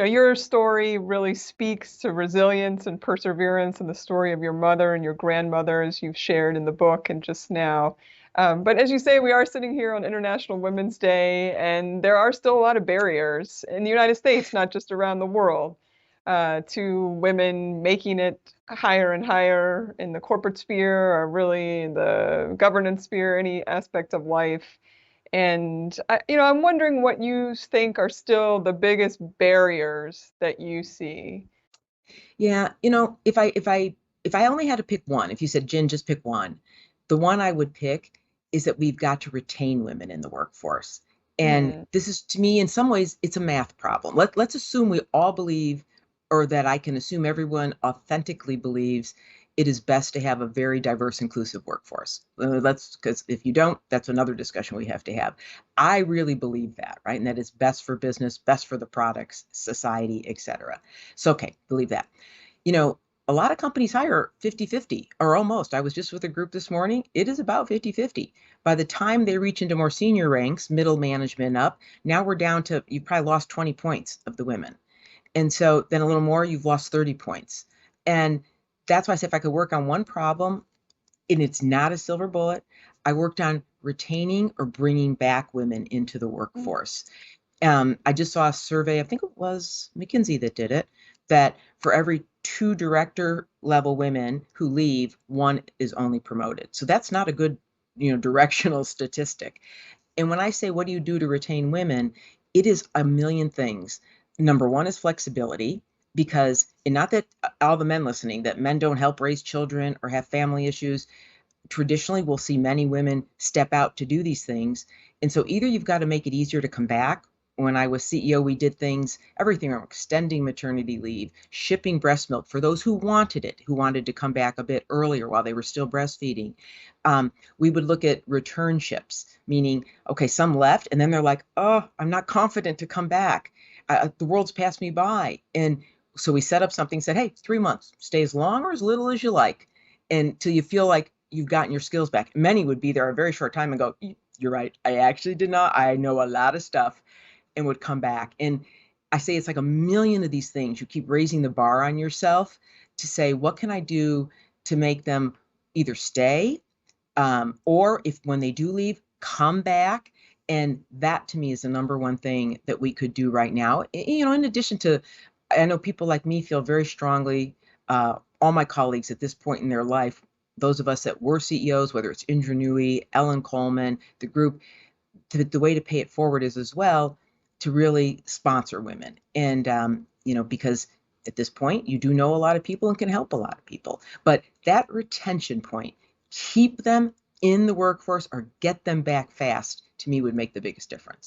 your story really speaks to resilience and perseverance and the story of your mother and your grandmother, as you've shared in the book and just now. But as you say, we are sitting here on International Women's Day, and there are still a lot of barriers in the United States, not just around the world, to women making it higher and higher in the corporate sphere or really in the governance sphere, any aspect of life. And I'm wondering what you think are still the biggest barriers that you see. Yeah, if I only had to pick one, if you said, Jen, just pick one, the one I would pick is that we've got to retain women in the workforce. And Hmm. this is, to me, in some ways, it's a math problem. Let's assume we all believe, or that I can assume everyone authentically believes it is best to have a very diverse, inclusive workforce. Because if you don't, that's another discussion we have to have. I really believe that, right? And that it's best for business, best for the products, society, et cetera. So, okay, believe that. you know, a lot of companies hire 50-50 or almost. I was just with a group this morning. It is about 50-50. By the time they reach into more senior ranks, middle management up, now we're down to, you probably lost 20 points of the women. And so then a little more, you've lost 30 points. And that's why I said if I could work on one problem, and it's not a silver bullet, I worked on retaining or bringing back women into the workforce. I just saw a survey, I think it was McKinsey that did it, that for every two director level women who leave, one is only promoted. So that's not a good, directional statistic. And when I say, what do you do to retain women? It is a million things. Number one is flexibility, because, and not that all the men listening, that men don't help raise children or have family issues. Traditionally, we'll see many women step out to do these things. And so either you've got to make it easier to come back. When I was CEO, we did things, everything from extending maternity leave, shipping breast milk for those who wanted it, who wanted to come back a bit earlier while they were still breastfeeding. We would look at return ships, meaning, okay, some left and then they're like, oh, I'm not confident to come back. The world's passed me by. And so we set up something, said, hey, 3 months, stay as long or as little as you like, until you feel like you've gotten your skills back. Many would be there a very short time and go, you're right, I actually did not. I know a lot of stuff, and would come back. And I say it's like a million of these things. You keep raising the bar on yourself to say, what can I do to make them either stay, or if when they do leave, come back. And that to me is the number one thing that we could do right now. In addition to, I know people like me feel very strongly, all my colleagues at this point in their life, those of us that were CEOs, whether it's Ingenuity, Ellen Coleman, the group, the way to pay it forward is as well to really sponsor women. And, because at this point, you do know a lot of people and can help a lot of people. But that retention point, keep them in the workforce or get them back fast, to me would make the biggest difference.